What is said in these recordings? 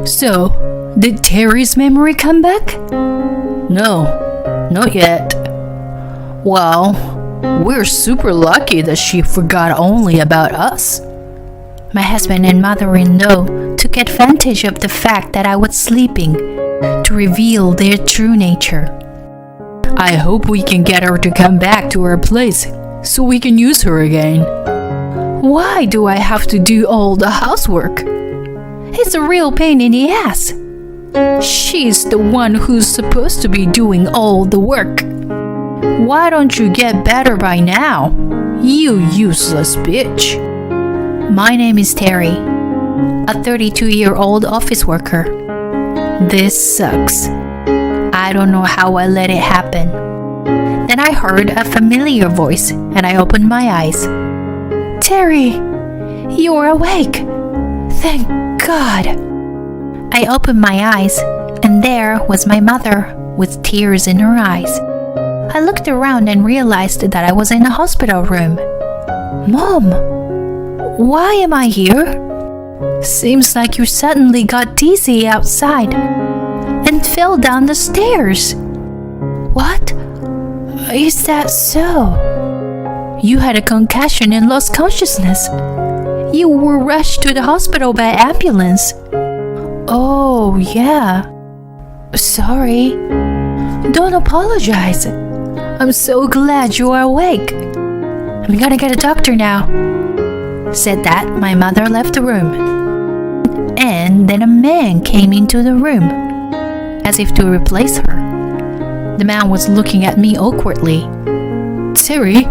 So, did Terry's memory come back? No, not yet. Well, we're super lucky that she forgot only about us. My husband and mother-in-law took advantage of the fact that I was sleeping to reveal their true nature. I hope we can get her to come back to our place so we can use her again. Why do I have to do all the housework? It's a real pain in the ass. She's the one who's supposed to be doing all the work. Why don't you get better by now, you useless bitch? My name is Terry, a 32-year-old office worker. This sucks. I don't know how I let it happen. Then I heard a familiar voice and I opened my eyes. Terry, you're awake. Thank God. I opened my eyes and there was my mother with tears in her eyes. I looked around and realized that I was in a hospital room. Mom, why am I here? Seems like you suddenly got dizzy outside and fell down the stairs. What? Is that so? You had a concussion and lost consciousness. You were rushed to the hospital by ambulance. Oh, yeah. Sorry. Don't apologize. I'm so glad you are awake. I'm gonna get a doctor now. Said that, my mother left the room. And then a man came into the room, as if to replace her. The man was looking at me awkwardly. Terry,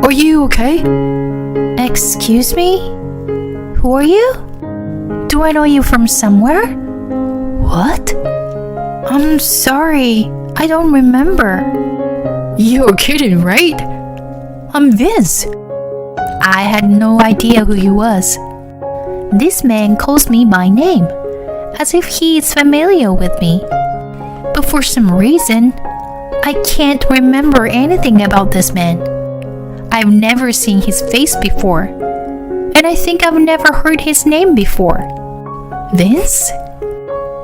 are you okay? Excuse me? Who are you? Do I know you from somewhere? What? I'm sorry, I don't remember. You're kidding, right? I'm Vince. I had no idea who he was. This man calls me by name, as if he is familiar with me. But for some reason, I can't remember anything about this man. I've never seen his face before, and I think I've never heard his name before. Vince?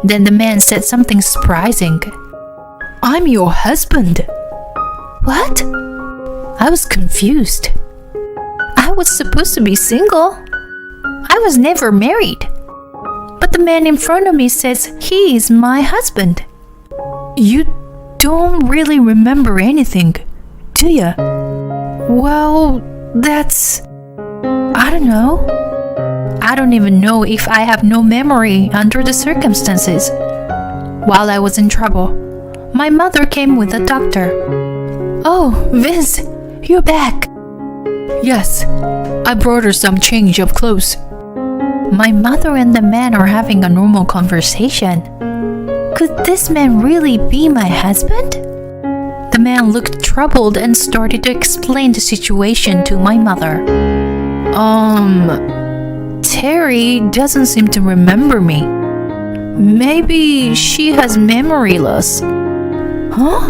Then the man said something surprising. I'm your husband. What? I was confused. I was supposed to be single. I was never married. But the man in front of me says he is my husband. You don't really remember anything, do you? Well, that's... I don't know. I don't even know if I have no memory under the circumstances. While I was in trouble, my mother came with a doctor. Oh, Vince, you're back. Yes, I brought her some change of clothes. My mother and the man are having a normal conversation. Could this man really be my husband? The man looked troubled and started to explain the situation to my mother. Terry doesn't seem to remember me. Maybe she has memory loss. Huh?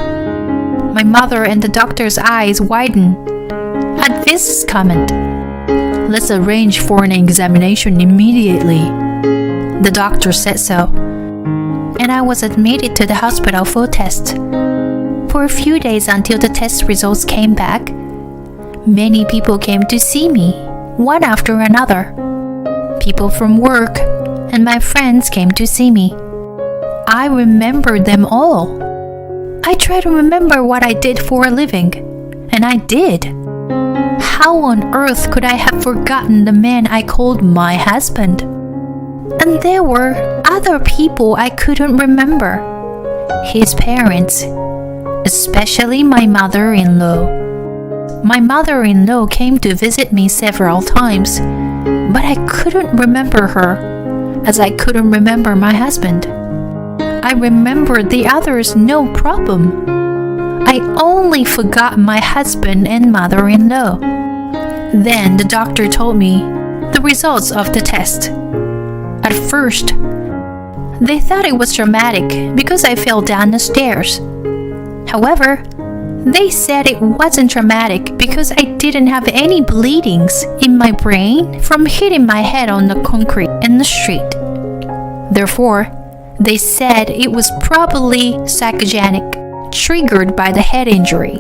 My mother and the doctor's eyes widened at this comment. Let's arrange for an examination immediately. The doctor said so, and I was admitted to the hospital for a test. For a few days until the test results came back, many people came to see me, one after another. People from work and my friends came to see me. I remembered them all. I tried to remember what I did for a living, and I did. How on earth could I have forgotten the man I called my husband? And there were other people I couldn't remember. His parents, especially my mother-in-law. My mother-in-law came to visit me several times, but I couldn't remember her, as I couldn't remember my husband. I remembered the others no problem. I only forgot my husband and mother-in-law. Then the doctor told me the results of the test. At first, they thought it was traumatic because I fell down the stairs. However, they said it wasn't traumatic because I didn't have any bleedings in my brain from hitting my head on the concrete in the street. Therefore, they said it was probably psychogenic, triggered by the head injury.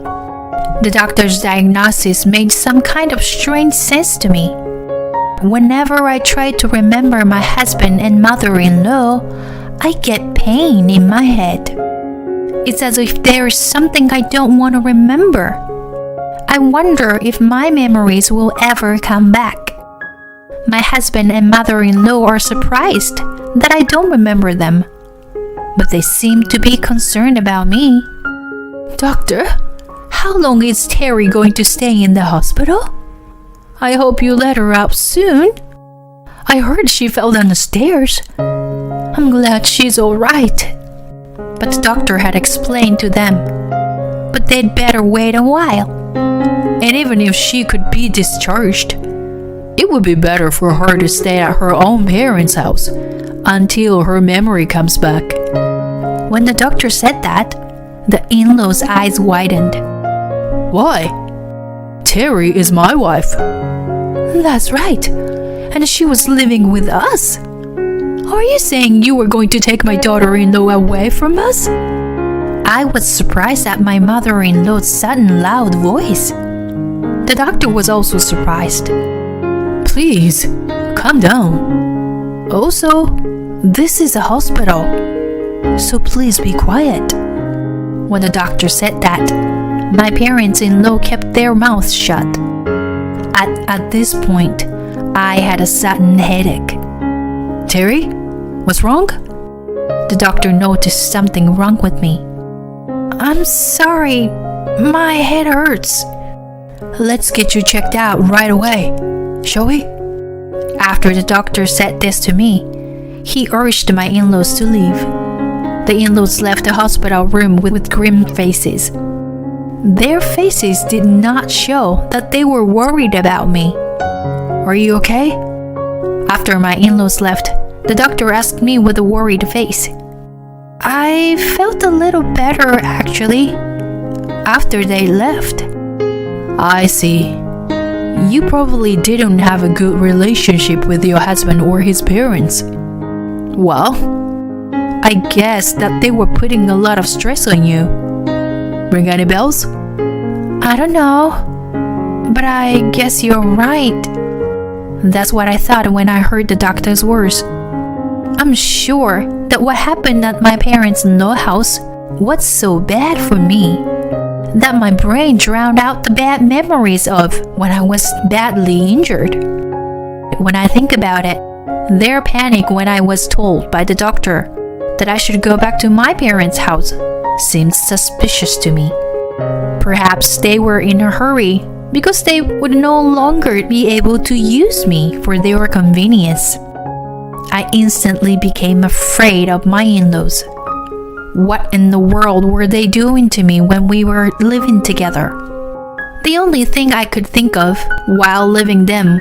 The doctor's diagnosis made some kind of strange sense to me. Whenever I try to remember my husband and mother-in-law, I get pain in my head. It's as if there is something I don't want to remember. I wonder if my memories will ever come back. My husband and mother-in-law are surprised that I don't remember them, but they seem to be concerned about me. Doctor, how long is Terry going to stay in the hospital? I hope you let her out soon. I heard she fell down the stairs. I'm glad she's all right. But the doctor had explained to them, but they'd better wait a while. And even if she could be discharged, it would be better for her to stay at her own parents' house until her memory comes back. When the doctor said that, the in-laws' eyes widened. Why? Terry is my wife. That's right. And she was living with us. Are you saying you were going to take my daughter-in-law away from us? I was surprised at my mother-in-law's sudden loud voice. The doctor was also surprised. Please, calm down. Also, this is a hospital, so please be quiet. When the doctor said that, my parents-in-law kept their mouths shut. At this point, I had a sudden headache. Terry, what's wrong? The doctor noticed something wrong with me. I'm sorry, my head hurts. Let's get you checked out right away, shall we? After the doctor said this to me, he urged my in-laws to leave. The in-laws left the hospital room with grim faces. Their faces did not show that they were worried about me. Are you okay? After my in-laws left, the doctor asked me with a worried face. I felt a little better, actually, after they left. I see. You probably didn't have a good relationship with your husband or his parents. Well, I guess that they were putting a lot of stress on you. Ring any bells? I don't know, but I guess you're right. That's what I thought when I heard the doctor's words. I'm sure that what happened at my parents-in-law house was so bad for me that my brain drowned out the bad memories of when I was badly injured. When I think about it, their panic when I was told by the doctor that I should go back to my parents' house seemed suspicious to me. Perhaps they were in a hurry because they would no longer be able to use me for their convenience. I instantly became afraid of my in-laws. What in the world were they doing to me when we were living together? The only thing I could think of while living them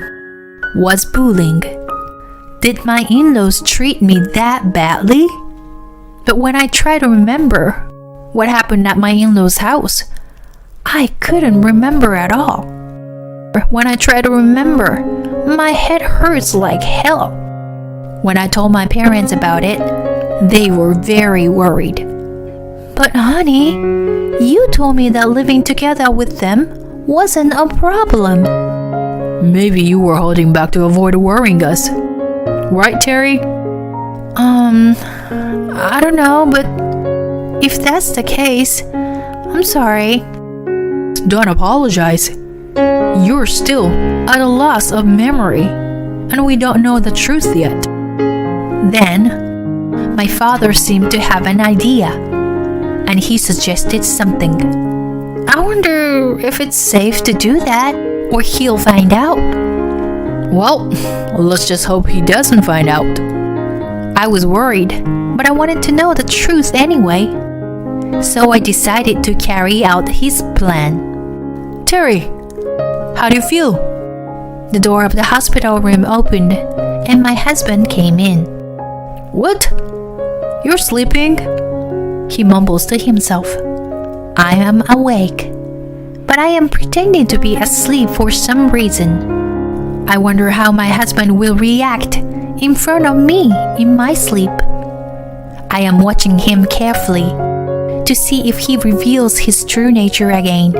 was bullying. Did my in-laws treat me that badly? But when I try to remember what happened at my in-laws' house, I couldn't remember at all. When I try to remember, my head hurts like hell. When I told my parents about it, they were very worried. But honey, you told me that living together with them wasn't a problem. Maybe you were holding back to avoid worrying us. Right, Terry? I don't know, but if that's the case, I'm sorry. Don't apologize. You're still at a loss of memory, and we don't know the truth yet. Then, my father seemed to have an idea, and he suggested something. I wonder if it's safe to do that, or he'll find out. Well, let's just hope he doesn't find out. I was worried, but I wanted to know the truth anyway. So I decided to carry out his plan. Terry, how do you feel? The door of the hospital room opened, and my husband came in. What? You're sleeping? He mumbles to himself. I am awake, but I am pretending to be asleep for some reason. I wonder how my husband will react in front of me in my sleep. I am watching him carefully to see if he reveals his true nature again.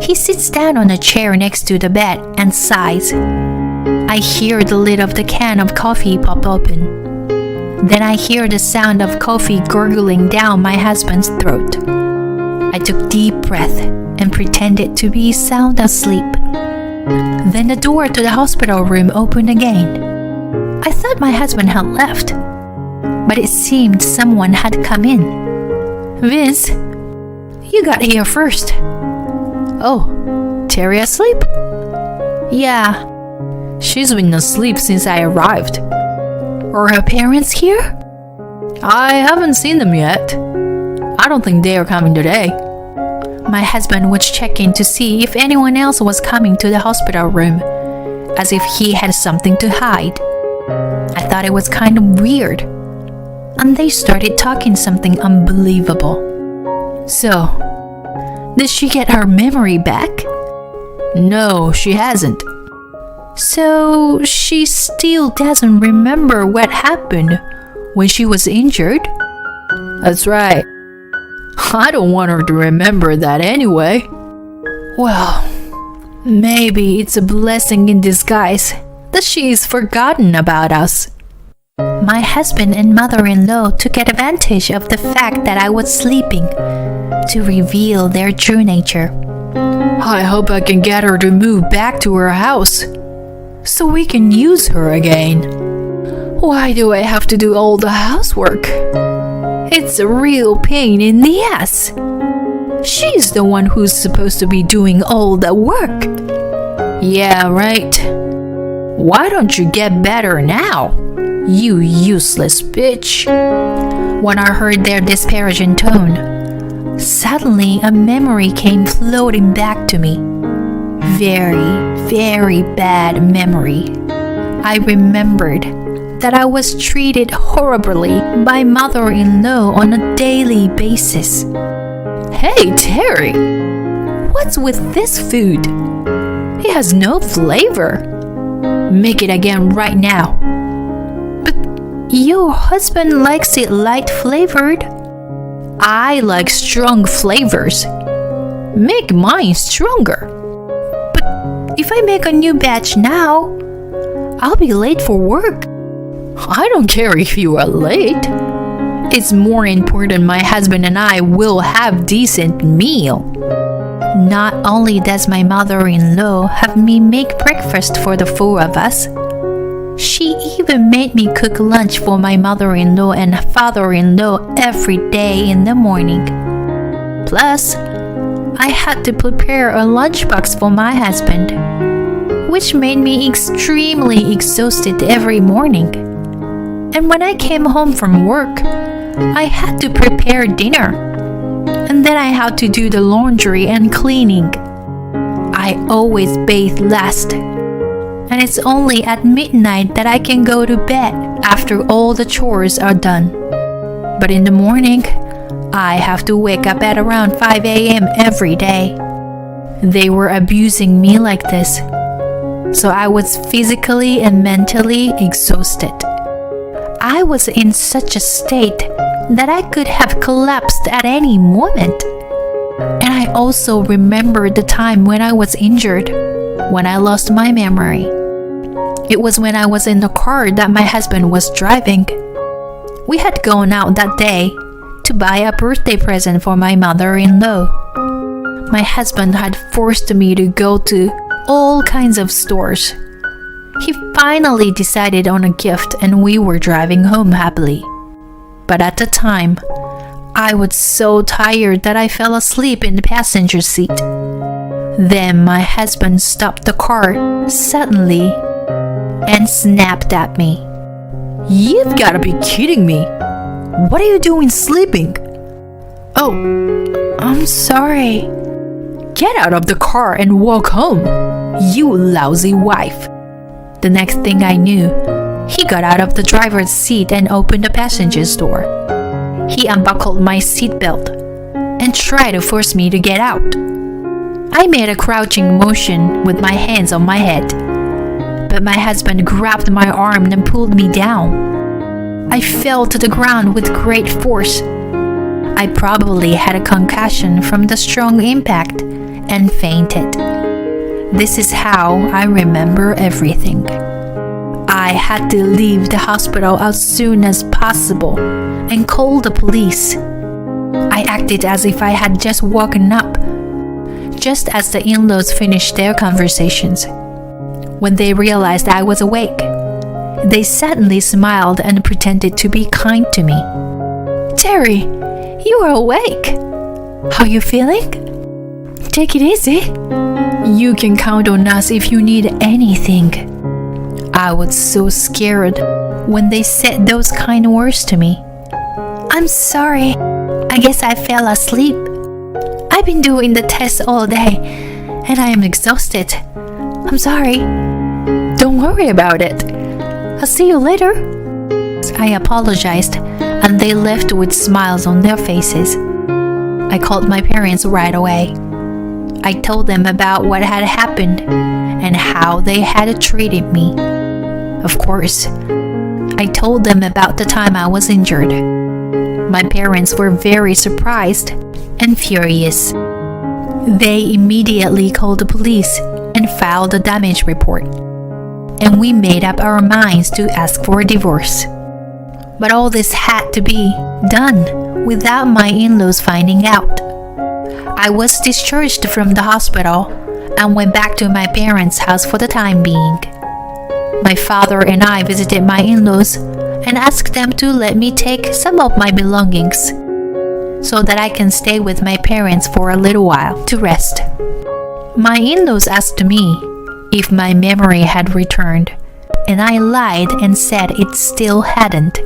He sits down on a chair next to the bed and sighs. I hear the lid of the can of coffee pop open. Then I hear the sound of coffee gurgling down my husband's throat. I took deep breath and pretended to be sound asleep. Then the door to the hospital room opened again. I thought my husband had left, but it seemed someone had come in. Vince, you got here first. Oh, Terry asleep? Yeah. She's been asleep since I arrived. Are her parents here? I haven't seen them yet. I don't think they are coming today. My husband was checking to see if anyone else was coming to the hospital room, as if he had something to hide. I thought it was kind of weird. And they started talking something unbelievable. So, did she get her memory back? No, she hasn't. So, she still doesn't remember what happened when she was injured? That's right. I don't want her to remember that anyway. Well, maybe it's a blessing in disguise that she's forgotten about us. My husband and mother-in-law took advantage of the fact that I was sleeping to reveal their true nature. I hope I can get her to move back to her house so we can use her again. Why do I have to do all the housework? It's a real pain in the ass. She's the one who's supposed to be doing all the work. Yeah, right. Why don't you get better now, you useless bitch? When I heard their disparaging tone, suddenly a memory came floating back to me. Very, very bad memory. I remembered that I was treated horribly by mother-in-law on a daily basis. Hey, Terry, what's with this food? It has no flavor. Make it again right now. But your husband likes it light flavored. I like strong flavors. Make mine stronger. But if I make a new batch now, I'll be late for work. I don't care if you are late. It's more important my husband and I will have decent meal. Not only does my mother-in-law have me make breakfast for the four of us, she even made me cook lunch for my mother-in-law and father-in-law every day in the morning. Plus, I had to prepare a lunchbox for my husband, which made me extremely exhausted every morning. And when I came home from work, I had to prepare dinner. And then I had to do the laundry and cleaning. I always bathe last. And it's only at midnight that I can go to bed after all the chores are done. But in the morning, I have to wake up at around 5 a.m. every day. They were abusing me like this, so I was physically and mentally exhausted. I was in such a state that I could have collapsed at any moment. And I also remembered the time when I was injured, when I lost my memory. It was when I was in the car that my husband was driving. We had gone out that day to buy a birthday present for my mother-in-law. My husband had forced me to go to all kinds of stores. He finally decided on a gift and we were driving home happily. But at the time, I was so tired that I fell asleep in the passenger seat. Then my husband stopped the car suddenly and snapped at me. You've got to be kidding me. What are you doing sleeping? Oh, I'm sorry. Get out of the car and walk home, you lousy wife. The next thing I knew, he got out of the driver's seat and opened the passenger's door. He unbuckled my seatbelt and tried to force me to get out. I made a crouching motion with my hands on my head, but my husband grabbed my arm and pulled me down. I fell to the ground with great force. I probably had a concussion from the strong impact and fainted. This is how I remember everything. I had to leave the hospital as soon as possible and call the police. I acted as if I had just woken up, just as the in-laws finished their conversations. When they realized I was awake, they suddenly smiled and pretended to be kind to me. Terry, you are awake. How you feeling? Take it easy. You can count on us if you need anything. I was so scared when they said those kind words to me. I'm sorry. I guess I fell asleep. I've been doing the test all day and I am exhausted. I'm sorry. Don't worry about it. I'll see you later. I apologized and they left with smiles on their faces. I called my parents right away. I told them about what had happened and how they had treated me. Of course, I told them about the time I was injured. My parents were very surprised and furious. They immediately called the police and filed a damage report. And we made up our minds to ask for a divorce. But all this had to be done without my in-laws finding out. I was discharged from the hospital and went back to my parents' house for the time being. My father and I visited my in-laws and asked them to let me take some of my belongings so that I can stay with my parents for a little while to rest. My in-laws asked me if my memory had returned, and I lied and said it still hadn't.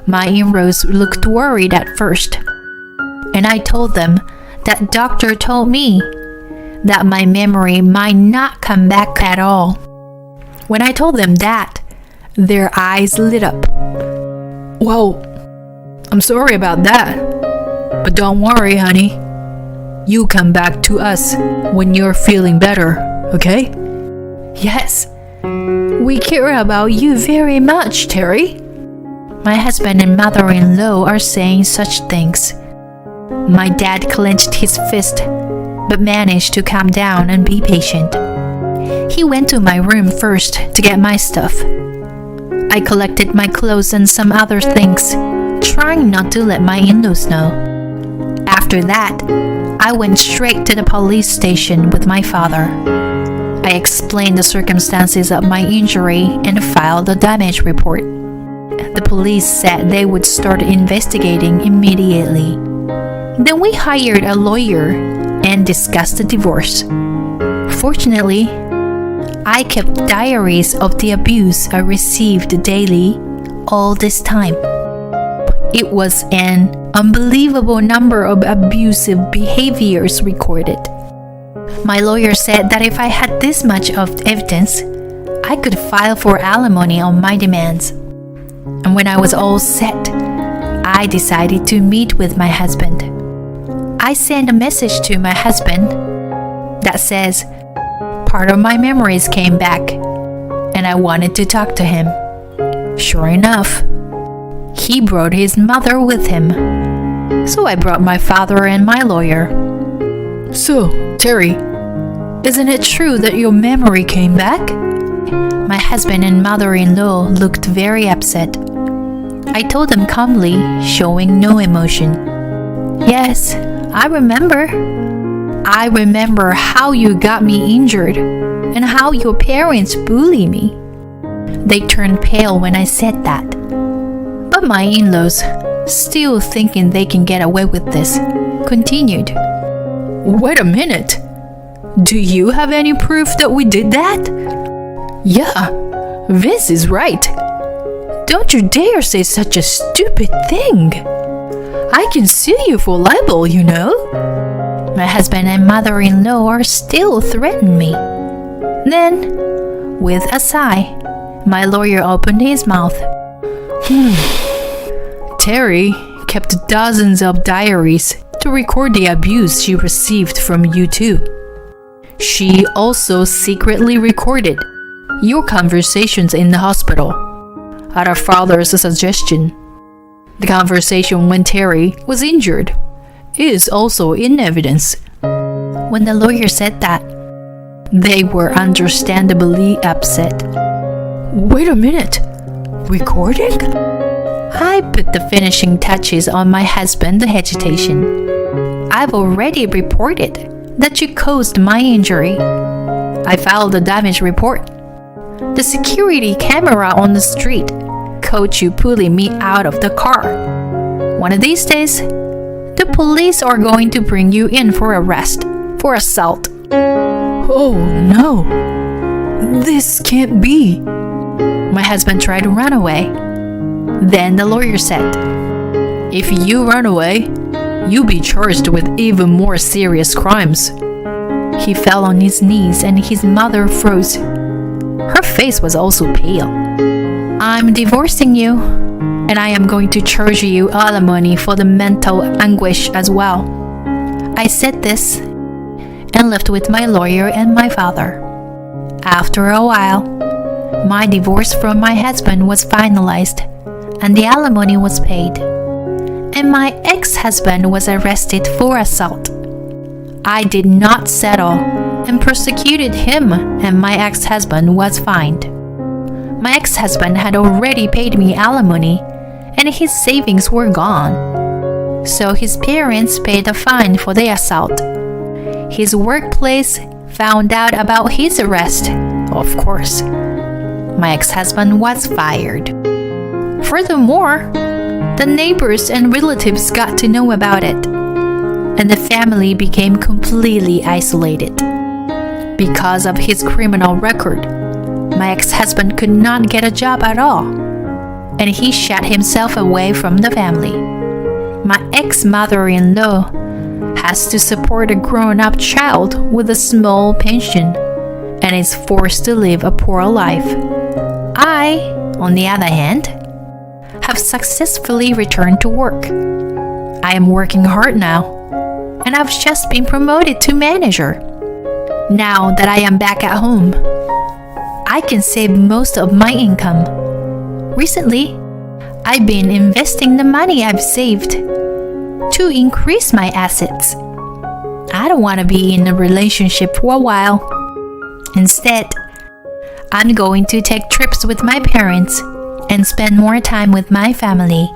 My in-laws looked worried at first, and I told them that doctor told me that my memory might not come back at all. When I told them that, their eyes lit up. Well, I'm sorry about that. But don't worry, honey. You come back to us when you're feeling better, okay? Yes. We care about you very much, Terry. My husband and mother-in-law are saying such things. My dad clenched his fist, but managed to calm down and be patient. He went to my room first to get my stuff. I collected my clothes and some other things, trying not to let my in-laws know. After that, I went straight to the police station with my father. I explained the circumstances of my injury and filed a damage report. The police said they would start investigating immediately. Then we hired a lawyer and discussed the divorce. Fortunately, I kept diaries of the abuse I received daily all this time. It was an unbelievable number of abusive behaviors recorded. My lawyer said that if I had this much of evidence, I could file for alimony on my demands. And when I was all set, I decided to meet with my husband. I sent a message to my husband that says, part of my memories came back, and I wanted to talk to him. Sure enough, he brought his mother with him. So I brought my father and my lawyer. So, Terry, isn't it true that your memory came back? My husband and mother-in-law looked very upset. I told them calmly, showing no emotion. Yes, I remember. I remember how you got me injured and how your parents bullied me. They turned pale when I said that. But my in-laws, still thinking they can get away with this, continued. Wait a minute. Do you have any proof that we did that? Yeah, Vince is right. Don't you dare say such a stupid thing. I can sue you for libel, you know. My husband and mother-in-law are still threatening me. Then, with a sigh, my lawyer opened his mouth. Terry kept dozens of diaries to record the abuse she received from you too. She also secretly recorded your conversations in the hospital. at her father's suggestion. The conversation when Terry was injured is also in evidence. When the lawyer said that, They were understandably upset. Wait a minute. Recording? I put the finishing touches on my husband's hesitation. I've already reported that you caused my injury. I filed a damage report. The security camera on the street caught you pulling me out of the car. One of these days, the police are going to bring you in for arrest for assault. Oh no. This can't be. My husband tried to run away. Then the lawyer said, If you run away, you'll be charged with even more serious crimes. He fell on his knees and his mother froze. Her face was also pale. I'm divorcing you, and I am going to charge you alimony for the mental anguish as well. I said this and left with my lawyer and my father. After a while, my divorce from my husband was finalized, and the alimony was paid. And my ex-husband was arrested for assault. I did not settle and prosecuted him, and my ex-husband was fined. My ex-husband had already paid me alimony, and his savings were gone. So his parents paid a fine for the assault. His workplace found out about his arrest, of course. My ex-husband was fired. Furthermore, the neighbors and relatives got to know about it, and the family became completely isolated. Because of his criminal record, my ex-husband could not get a job at all, and he shut himself away from the family. My ex-mother-in-law has to support a grown-up child with a small pension and is forced to live a poor life. I, on the other hand, have successfully returned to work. I am working hard now, and I've just been promoted to manager. Now that I am back at home, I can save most of my income. Recently, I've been investing the money I've saved to increase my assets. I don't want to be in a relationship for a while. Instead, I'm going to take trips with my parents and spend more time with my family.